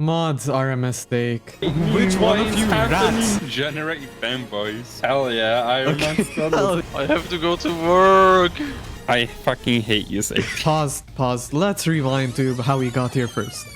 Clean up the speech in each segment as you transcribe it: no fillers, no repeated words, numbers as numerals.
Mods are a mistake. Which one of you rats? Generate fanboys. Hell yeah, Iron Man stuff. I have to go to work. I fucking hate you, Say. Pause. Let's rewind to how we got here first.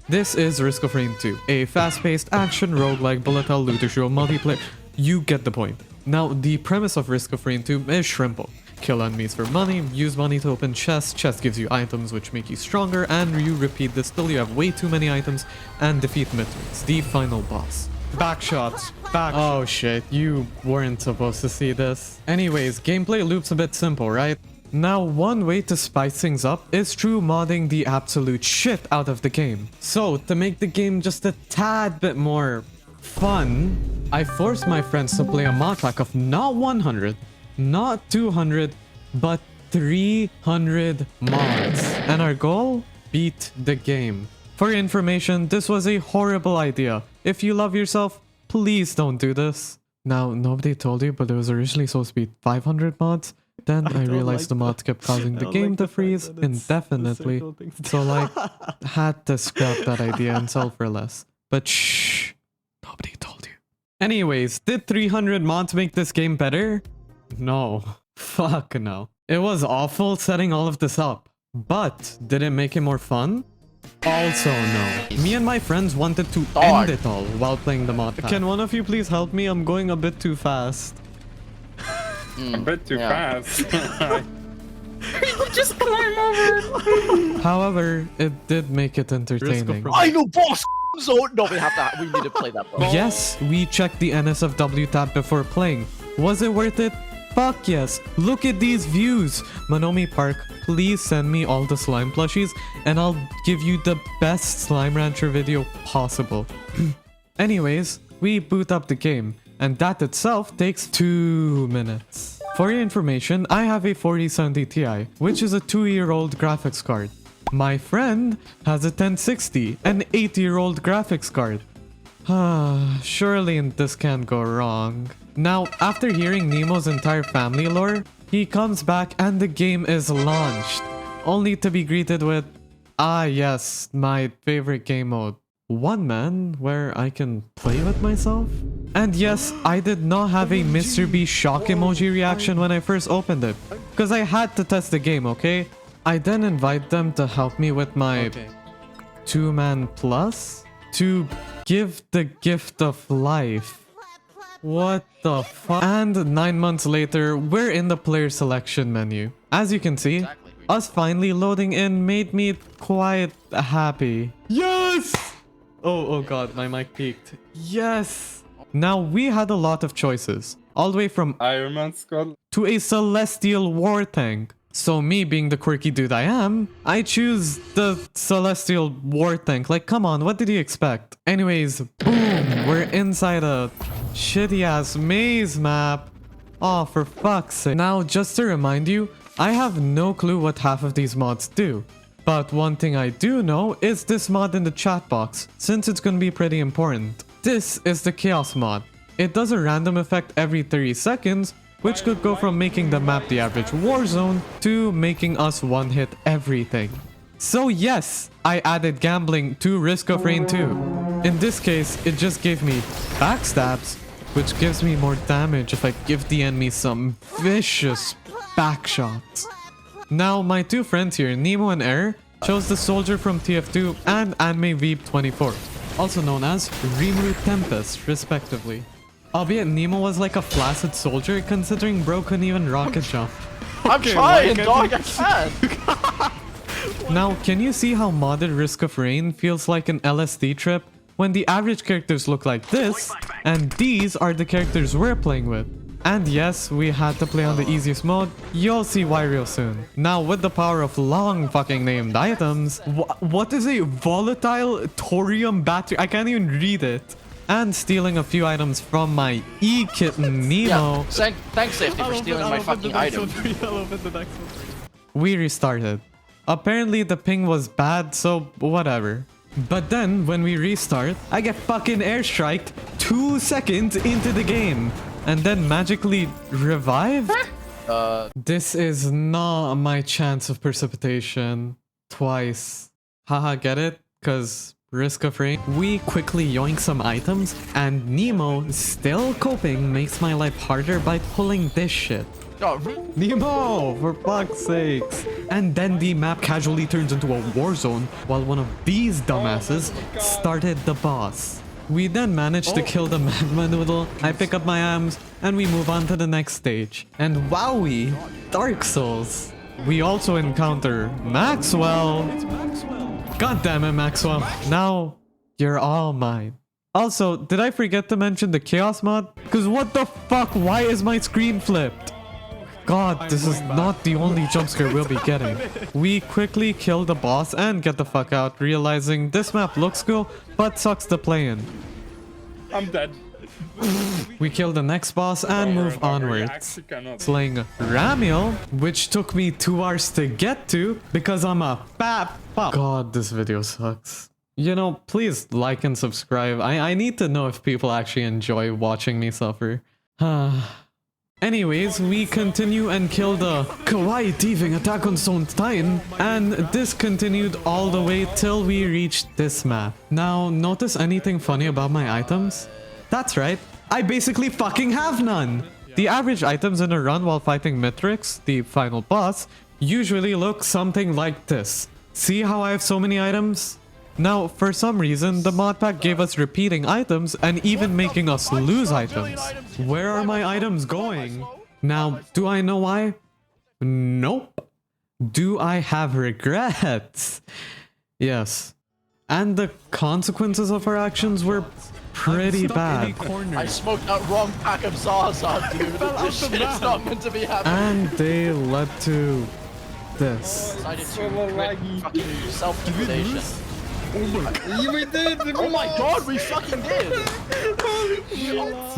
This is Risk of Rain 2, a fast-paced action roguelike bullet hell looter show multiplayer. You get the point. Now, the premise of Risk of Rain 2 is simple. Kill enemies for money, use money to open chests, chest gives you items which make you stronger, and you repeat this till you have way too many items, and defeat Mithras, the final boss. Backshots. Oh shit, you weren't supposed to see this. Anyways, gameplay loop's a bit simple, right? Now, one way to spice things up is through modding the absolute shit out of the game. So, to make the game just a tad bit more fun, I forced my friends to play a Modpack of not 100, not 200, but 300 mods. And our goal? Beat the game. For your information, this was a horrible idea. If you love yourself, please don't do this. Now, nobody told you, but it was originally supposed to be 500 mods. Then I realized the mods kept causing the game to freeze indefinitely. So like, had to scrap that idea and sell for less. But shh, nobody told you. Anyways, did 300 mods make this game better? No. Fuck no. It was awful setting all of this up. But did it make it more fun? Also no. Me and my friends wanted to end it all while playing the mod pack. Can one of you please help me? I'm going a bit too fast. A bit too fast. Just climb over. However, it did make it entertaining. I know, boss. So no, we need to play that, bro. Yes, we checked the NSFW tab before playing. Was it worth it? Fuck yes. Look at these views. Monomi Park, please send me all the slime plushies and I'll give you the best Slime Rancher video possible. Anyways, we boot up the game. And that itself takes 2 minutes. For your information, I have a 4070 Ti, which is a 2-year-old graphics card. My friend has a 1060, an 8-year-old graphics card. Surely this can't go wrong. Now, after hearing Nemo's entire family lore, he comes back and the game is launched. Only to be greeted with, ah yes, my favorite game mode. One man where I can play with myself? And yes, I did not have a Mr. B shock emoji reaction when I first opened it, because I had to test the game, okay? I then invite them to help me with my 2-man plus to give the gift of life. What the fuck? And 9 months later, we're in the player selection menu. As you can see, us finally loading in made me quite happy. Yes! Oh god, my mic peaked. Yes! Now, we had a lot of choices. All the way from Iron Man skull to a celestial war tank. So me being the quirky dude I am, I choose the celestial war tank. Like, come on, what did you expect? Anyways, boom, we're inside a shitty ass maze map. Oh, for fuck's sake. Now, just to remind you, I have no clue what half of these mods do. But one thing I do know is this mod in the chat box, since it's gonna be pretty important. This is the Chaos mod. It does a random effect every 30 seconds, which could go from making the map the average war zone to making us one-hit everything. So yes, I added gambling to Risk of Rain 2. In this case, it just gave me backstabs, which gives me more damage if I give the enemy some vicious backshots. Now, my two friends here, Nemo and Air, chose the soldier from TF2 and Anime Veep 24, also known as Rimuru Tempest, respectively. Albeit Nemo was like a flaccid soldier, considering bro couldn't even rocket jump. I'm trying, dog, I can! Now, can you see how modded Risk of Rain feels like an LSD trip? When the average characters look like this, and these are the characters we're playing with. And yes, we had to play on the easiest mode. You'll see why real soon. Now, with the power of long fucking named items, what is a volatile thorium battery? I can't even read it. And stealing a few items from my e-kitten Nemo. Yeah, thanks Safety for stealing my fucking item. We restarted. Apparently the ping was bad, so whatever. But then, when we restart, I get fucking airstriked 2 seconds into the game. And then magically revived? This is not my chance of precipitation. Twice. Haha, get it? Because Risk of rain. We quickly yoink some items, and Nemo, still coping, makes my life harder by pulling this shit. Oh, Nemo, for fuck's sakes. And then the map casually turns into a war zone while one of these dumbasses started the boss. We then manage to kill the magma noodle, I pick up my arms, and we move on to the next stage. And wowie, Dark Souls. We also encounter Maxwell. God damn it, Maxwell. Now, you're all mine. Also, did I forget to mention the Chaos mod? Because what the fuck, why is my screen flipped? God, this is not the only jump scare we'll be getting. We quickly kill the boss and get the fuck out, realizing this map looks cool, but sucks to play in. I'm dead. We kill the next boss and move onwards, slaying Ramiel, which took me 2 hours to get to because I'm a fat fuck. God, this video sucks. You know, please like and subscribe. I need to know if people actually enjoy watching me suffer. Anyways, we continue and kill the kawaii thieving Attack on Stone Titan, and this continued all the way till we reached this map. Now, notice anything funny about my items? That's right, I basically fucking have none! The average items in a run while fighting Mithrix, the final boss, usually look something like this. See how I have so many items? Now, for some reason, the Modpack gave us repeating items and even making us lose items. Where are my items going? Now, do I know why? Nope. Do I have regrets? Yes. And the consequences of our actions were pretty bad. I smoked that wrong pack of Zaza, dude. This shit's not meant to be happening. And they led to this. Decided to commit fucking self-demonization. We did! Oh my god, we fucking did!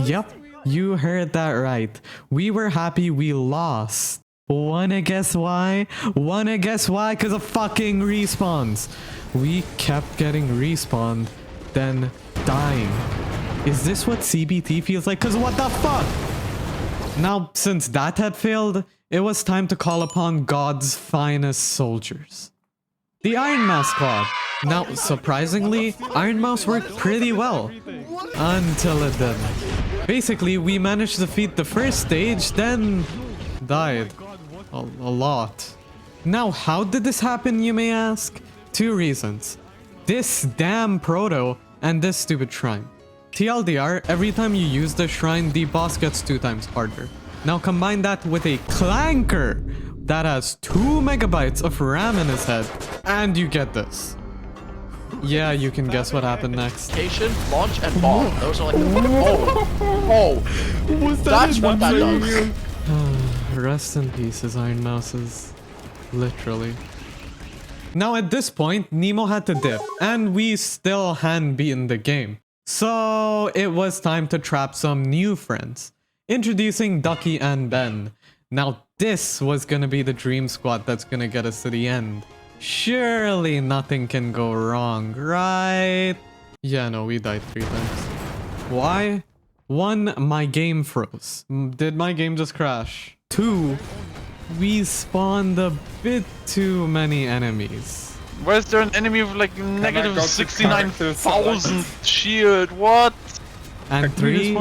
Yep, you heard that right. We were happy we lost. Wanna guess why? Wanna guess why? Cause of fucking respawns. We kept getting respawned, then dying. Is this what CBT feels like? Cause what the fuck? Now, since that had failed, it was time to call upon God's finest soldiers. The Iron Mouse Squad. Now, surprisingly, Iron Mouse worked pretty well. Until it didn't. Basically, we managed to defeat the first stage, then died. A lot. Now, how did this happen, you may ask? 2 reasons. This damn proto and this stupid shrine. TLDR, every time you use the shrine, the boss gets 2 times harder. Now combine that with a clanker that has 2 megabytes of RAM in his head, and you get this. Yeah, you can guess what happened next. Station, launch, and bomb. Those are like... Oh! That's what that does. Rest in pieces, Iron Mouses. Literally. Now at this point, Nemo had to dip, and we still hadn't beaten the game. So it was time to trap some new friends. Introducing Ducky and Ben. Now this was gonna be the dream squad that's gonna get us to the end. Surely nothing can go wrong, right? Yeah, no, we died 3 times. Why? 1, my game froze. Did my game just crash? 2, we spawned a bit too many enemies. Why is there an enemy with like negative 69,000 shield? What? And 3,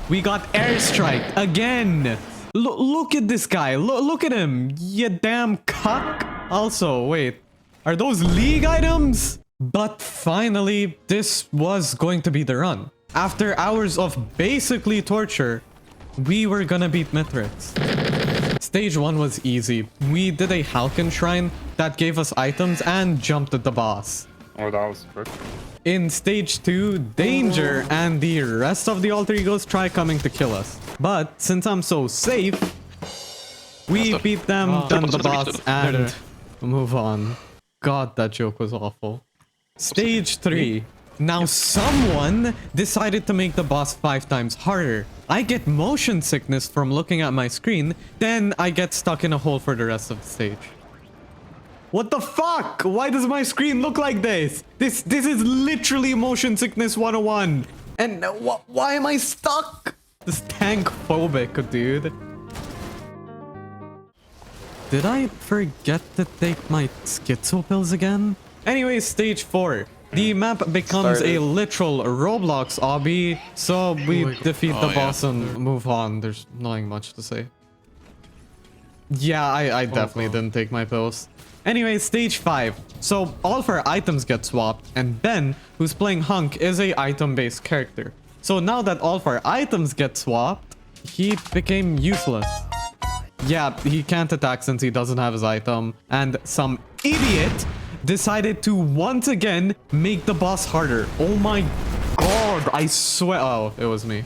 we got airstrike again. Look at this guy. Look at him. You damn cuck. Also, wait. Are those league items? But finally, this was going to be the run. After hours of basically torture, we were gonna beat Mithrix. Stage 1 was easy. We did a Halcyon Shrine that gave us items and jumped at the boss. Oh, that was quick. In stage 2, Danger and the rest of the alter egos try coming to kill us. But since I'm so safe, we beat them, done the boss, and move on. God, that joke was awful. Stage 3. Now someone decided to make the boss 5 times harder. I get motion sickness from looking at my screen, then I get stuck in a hole for the rest of the stage. What the fuck? Why does my screen look like this? This is literally motion sickness 101. And why am I stuck? This tank phobic, dude. Did I forget to take my schizo pills again? Anyway, stage 4. the map becomes a literal Roblox obby, so we defeat the boss and move on. There's nothing much to say. Yeah, I definitely didn't take my pills. Anyway, stage 5. So all of our items get swapped, and Ben, who's playing Hunk, is a item-based character. So now that all of our items get swapped, he became useless. Yeah, he can't attack since he doesn't have his item, and some idiot decided to once again make the boss harder. Oh my god, I swear. Oh, it was me.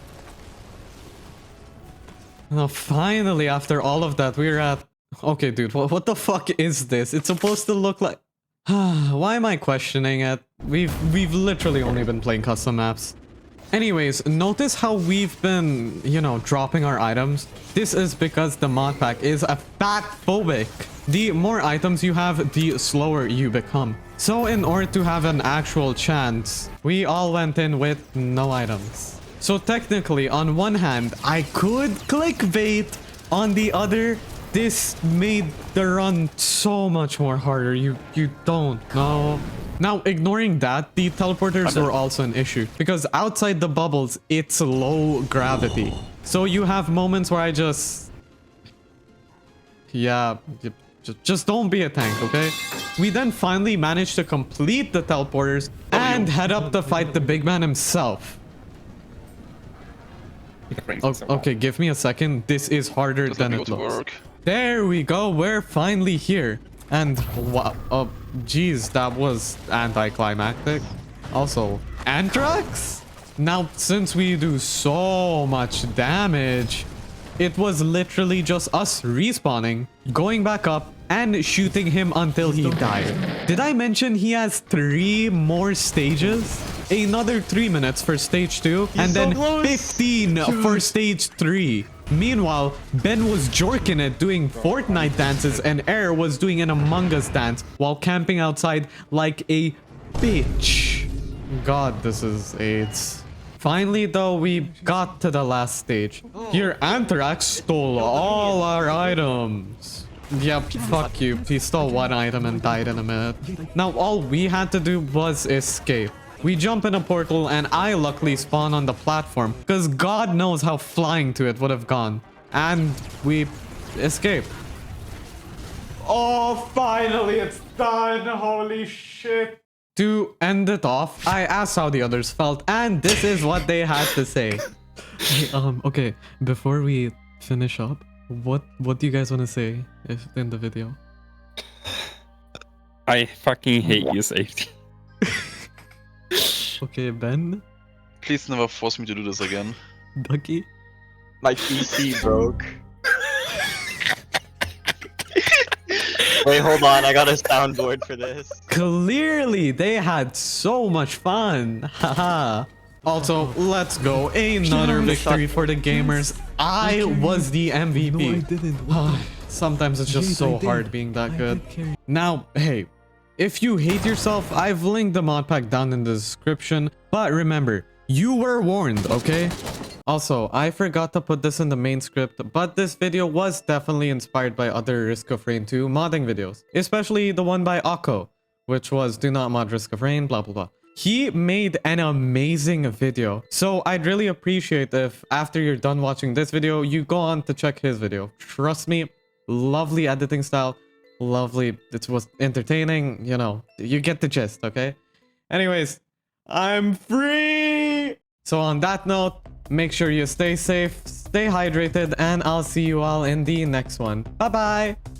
Now, finally, after all of that, we're at... Okay, dude, what the fuck is this? It's supposed to look like... Why am I questioning it? We've literally only been playing custom maps. Anyways, notice how we've been, you know, dropping our items. This is because the mod pack is a fat-phobic. The more items you have, the slower you become. So in order to have an actual chance, we all went in with no items. So technically, on one hand, I could clickbait. On the other, this made the run so much more harder. You don't know. Now, ignoring that, the teleporters were also an issue. Because outside the bubbles, it's low gravity. So you have moments where I just... Yeah, just don't be a tank, okay? We then finally managed to complete the teleporters and head up to fight the big man himself. Okay, give me a second. This is harder than it looks. There we go. We're finally here. And wow, oh, geez, that was anticlimactic. Also, Anthrax? Now, since we do so much damage, it was literally just us respawning, going back up, and shooting him until he died. Did I mention he has 3 more stages? Another 3 minutes for stage 2, and then 15 for stage 3. Meanwhile, Ben was jorking it doing Fortnite dances, and Air was doing an Among Us dance while camping outside like a bitch. God, this is AIDS. Finally, though, we got to the last stage. Here, Anthrax stole all our items. Yep, fuck you. He stole 1 item and died in a minute. Now, all we had to do was escape. We jump in a portal, and I luckily spawn on the platform, because God knows how flying to it would have gone. And we escape. Oh, finally, it's done. Holy shit. To end it off, I asked how the others felt, and this is what they had to say. Hey, okay, before we finish up, what do you guys want to say in the video? I fucking hate you, Safety. Okay, Ben? Please never force me to do this again. Ducky? My PC broke. Wait, hold on. I got a soundboard for this. Clearly, they had so much fun. Haha. Also, let's go. Another victory for the gamers. I was the MVP. No, I didn't. Sometimes it's just so hard being that good. Now, hey, if you hate yourself, I've linked the mod pack down in the description. But remember, you were warned, okay? Also, I forgot to put this in the main script, but this video was definitely inspired by other Risk of Rain 2 modding videos, especially the one by Akko, which was do not mod Risk of Rain, blah blah blah. He made an amazing video, so I'd really appreciate if after you're done watching this video, you go on to check his video. Trust me, lovely editing style, lovely, it was entertaining, you know, you get the gist, okay? Anyways, I'm free! So on that note, make sure you stay safe, stay hydrated, and I'll see you all in the next one. Bye-bye!